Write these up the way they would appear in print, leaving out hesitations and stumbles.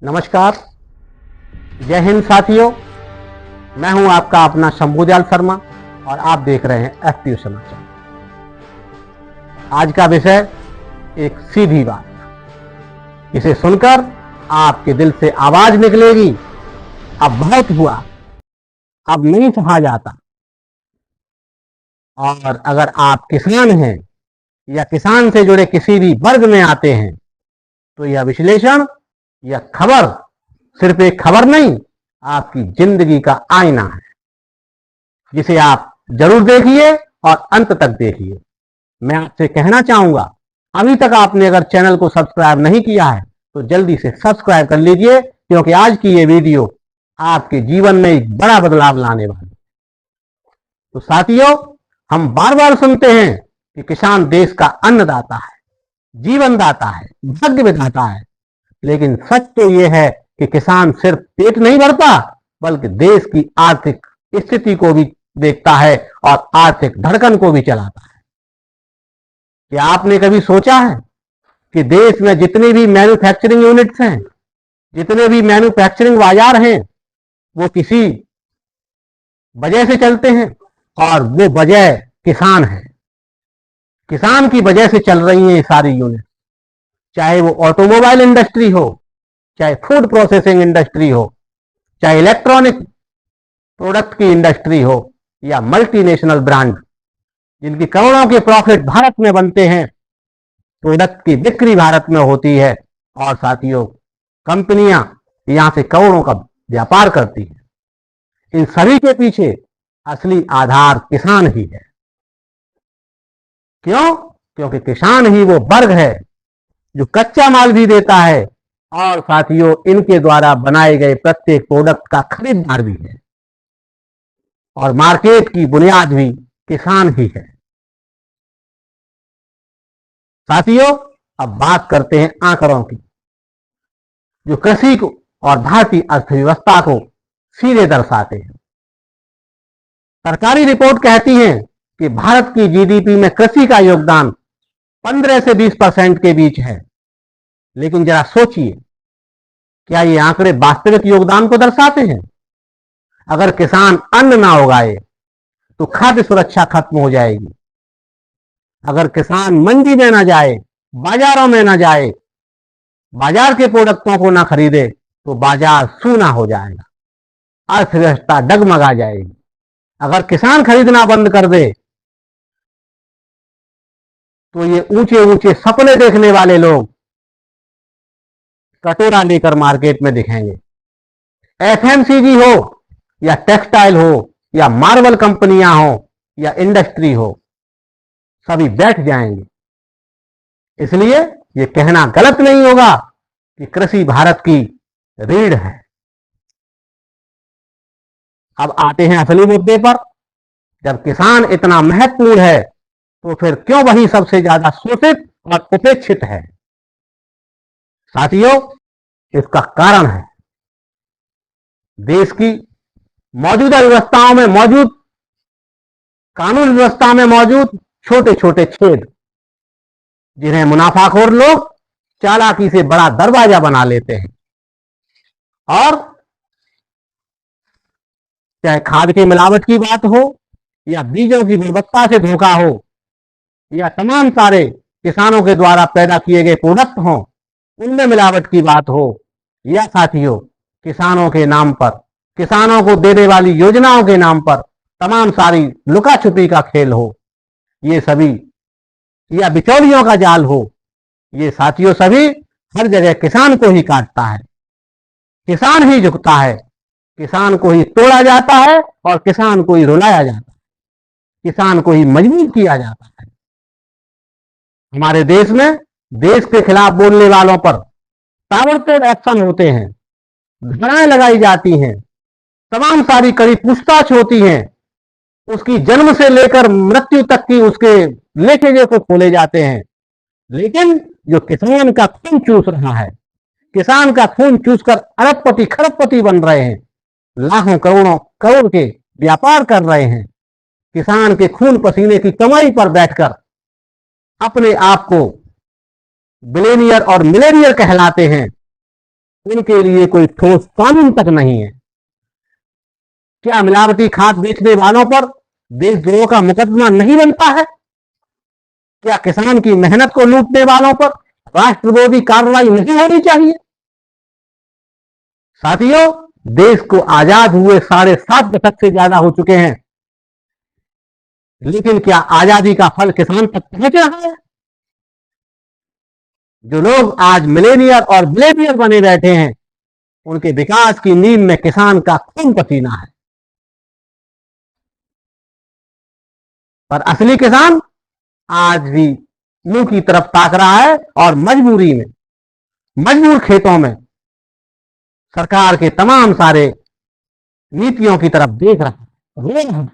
नमस्कार, जय हिंद साथियों। मैं हूं आपका अपना शंभुदयाल शर्मा और आप देख रहे हैं FTU समाचार। आज का विषय एक सीधी बात, इसे सुनकर आपके दिल से आवाज निकलेगी, अब बहुत हुआ, अब नहीं सहा जाता। और अगर आप किसान हैं या किसान से जुड़े किसी भी वर्ग में आते हैं तो यह विश्लेषण, यह खबर सिर्फ एक खबर नहीं, आपकी जिंदगी का आईना है, जिसे आप जरूर देखिए और अंत तक देखिए। मैं आपसे कहना चाहूंगा, अभी तक आपने अगर चैनल को सब्सक्राइब नहीं किया है तो जल्दी से सब्सक्राइब कर लीजिए, क्योंकि आज की ये वीडियो आपके जीवन में एक बड़ा बदलाव लाने वाली है। तो साथियों, हम बार बार सुनते हैं कि किसान देश का अन्नदाता है, जीवनदाता है, भाग्य विधाता है, लेकिन सच तो यह है कि किसान सिर्फ पेट नहीं भरता, बल्कि देश की आर्थिक स्थिति को भी देखता है और आर्थिक धड़कन को भी चलाता है। क्या आपने कभी सोचा है कि देश में जितने भी मैन्युफैक्चरिंग यूनिट्स हैं, जितने भी मैन्युफैक्चरिंग बाजार हैं, वो किसी वजह से चलते हैं और वो वजह किसान है। किसान की वजह से चल रही हैं ये सारी यूनिट, चाहे वो ऑटोमोबाइल इंडस्ट्री हो, चाहे फूड प्रोसेसिंग इंडस्ट्री हो, चाहे इलेक्ट्रॉनिक प्रोडक्ट की इंडस्ट्री हो, या मल्टीनेशनल ब्रांड जिनकी करोड़ों के प्रॉफिट भारत में बनते हैं, प्रोडक्ट की बिक्री भारत में होती है और साथियों कंपनियां यहां से करोड़ों का व्यापार करती हैं। इन सभी के पीछे असली आधार किसान ही है। क्यों? क्योंकि किसान ही वो वर्ग है जो कच्चा माल भी देता है और साथियों इनके द्वारा बनाए गए प्रत्येक प्रोडक्ट का खरीदार भी है, और मार्केट की बुनियाद भी किसान ही है। साथियों, अब बात करते हैं आंकड़ों की, जो कृषि को और भारतीय अर्थव्यवस्था को सीधे दर्शाते हैं। सरकारी रिपोर्ट कहती है कि भारत की जीडीपी में कृषि का योगदान 15 से 20% के बीच है। लेकिन जरा सोचिए, क्या ये आंकड़े वास्तविक योगदान को दर्शाते हैं? अगर किसान अन्न ना उगाए तो खाद्य सुरक्षा खत्म हो जाएगी। अगर किसान मंडी में ना जाए, बाजारों में ना जाए, बाजार के प्रोडक्टों को ना खरीदे तो बाजार सूना हो जाएगा, अर्थव्यवस्था डगमगा जाएगी। अगर किसान खरीदना बंद कर दे तो ये ऊंचे ऊंचे सपने देखने वाले लोग कटोरा लेकर मार्केट में दिखेंगे। एफएमसीजी हो या टेक्सटाइल हो या मार्बल कंपनियां हो या इंडस्ट्री हो, सभी बैठ जाएंगे। इसलिए ये कहना गलत नहीं होगा कि कृषि भारत की रीढ़ है। अब आते हैं असली मुद्दे पर। जब किसान इतना महत्वपूर्ण है तो फिर क्यों वही सबसे ज्यादा शोषित और उपेक्षित है? साथियों, इसका कारण है देश की मौजूदा व्यवस्थाओं में मौजूद, कानून व्यवस्था में मौजूद छोटे छोटे छेद, जिन्हें मुनाफाखोर लोग चालाकी से बड़ा दरवाजा बना लेते हैं। और चाहे खाद की मिलावट की बात हो, या बीजों की गुणवत्ता से धोखा हो, या तमाम सारे किसानों के द्वारा पैदा किए गए प्रोडक्ट हो, उनमें मिलावट की बात हो, या साथियों किसानों के नाम पर, किसानों को देने वाली योजनाओं के नाम पर तमाम सारी लुका छुपी का खेल हो, ये सभी, या बिचौलियों का जाल हो, ये साथियों सभी हर जगह किसान को ही काटता है, किसान ही झुकता है, किसान को ही तोड़ा जाता है और किसान को ही रुलाया जाता है, किसान को ही मजबूर किया जाता है। हमारे देश में देश के खिलाफ बोलने वालों पर ताबड़तोड़ एक्शन होते हैं, धाराएं लगाई जाती हैं, तमाम सारी कड़ी पूछताछ होती हैं, उसकी जन्म से लेकर मृत्यु तक की उसके लेखे को खोले जाते हैं। लेकिन जो किसान का खून चूस रहा है, किसान का खून चूसकर अरबपति खरबपति बन रहे हैं, लाखों करोड़ों करोड़ के व्यापार कर रहे हैं, किसान के खून पसीने की कमाई पर बैठकर अपने आप को बिलियनियर और मिलेनियर कहलाते हैं, उनके लिए कोई ठोस कानून तक नहीं है। क्या मिलावटी खाद बेचने वालों पर देशद्रोह का मुकदमा नहीं बनता है? क्या किसान की मेहनत को लूटने वालों पर राष्ट्रविरोधी कार्रवाई नहीं होनी चाहिए? साथियों, देश को आजाद हुए 7.5 दशक से ज्यादा हो चुके हैं, लेकिन क्या आजादी का फल किसान तक पहुंच रहा है? जो लोग आज मिलेनियर और बिलेनियर बने बैठे हैं, उनके विकास की नींव में किसान का खून पसीना है। पर असली किसान आज भी मुंह की तरफ ताक रहा है और मजबूरी में, मजबूर खेतों में सरकार के तमाम सारे नीतियों की तरफ देख रहा है, रो रहा है।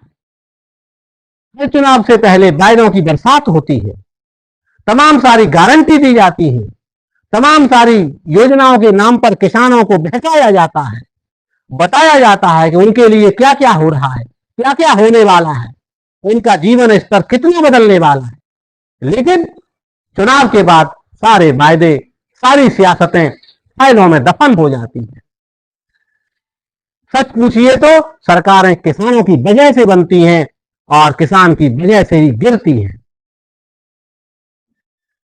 हर चुनाव से पहले वायदों की बरसात होती है, तमाम सारी गारंटी दी जाती है, तमाम सारी योजनाओं के नाम पर किसानों को बहकाया जाता है, बताया जाता है कि उनके लिए क्या क्या हो रहा है, क्या क्या होने वाला है, उनका जीवन स्तर कितना बदलने वाला है। लेकिन चुनाव के बाद सारे वायदे, सारी सियासतें फाइलों में दफन हो जाती हैं। सच पूछिए तो सरकारें किसानों की वजह से बनती हैं और किसान की वजह से ही गिरती हैं।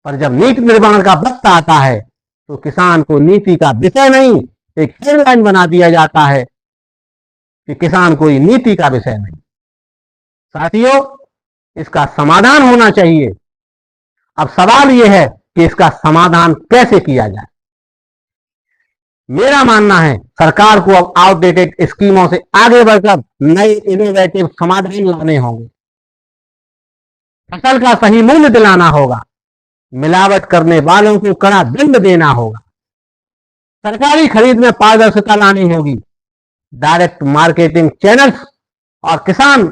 पर जब नीति निर्माण का वक्त आता है तो किसान को नीति का विषय नहीं, एक हेडलाइन बना दिया जाता है कि किसान कोई नीति का विषय नहीं। साथियों, इसका समाधान होना चाहिए। अब सवाल यह है कि इसका समाधान कैसे किया जाए। मेरा मानना है सरकार को अब आउटडेटेड स्कीमों से आगे बढ़कर नए इनोवेटिव समाधान लाने होंगे। फसल का सही मूल्य दिलाना होगा, मिलावट करने वालों को कड़ा दंड देना होगा, सरकारी खरीद में पारदर्शिता लानी होगी, डायरेक्ट मार्केटिंग चैनल्स और किसान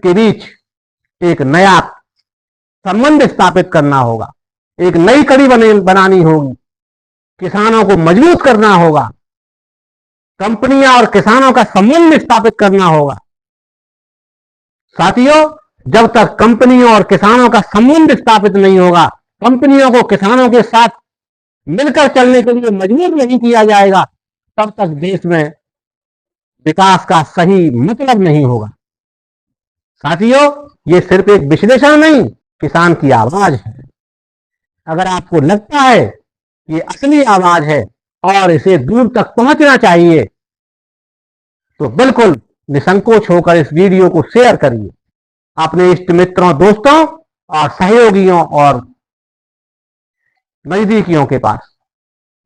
के बीच एक नया संबंध स्थापित करना होगा, एक नई कड़ी बनानी होगी, किसानों को मजबूत करना होगा, कंपनियां और किसानों का संबंध स्थापित करना होगा। साथियों, जब तक कंपनियों और किसानों का संबंध स्थापित नहीं होगा, कंपनियों को किसानों के साथ मिलकर चलने के लिए मजबूर नहीं किया जाएगा, तब तक देश में विकास का सही मतलब नहीं होगा। साथियों, ये सिर्फ एक विश्लेषण नहीं, किसान की आवाज है। अगर आपको लगता है ये असली आवाज है और इसे दूर तक पहुंचना चाहिए, तो बिल्कुल निसंकोच होकर इस वीडियो को शेयर करिए अपने इष्ट मित्रों, दोस्तों और सहयोगियों और नजदीकियों के पास।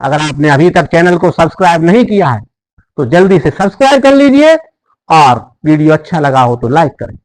अगर आपने अभी तक चैनल को सब्सक्राइब नहीं किया है तो जल्दी से सब्सक्राइब कर लीजिए और वीडियो अच्छा लगा हो तो लाइक करें।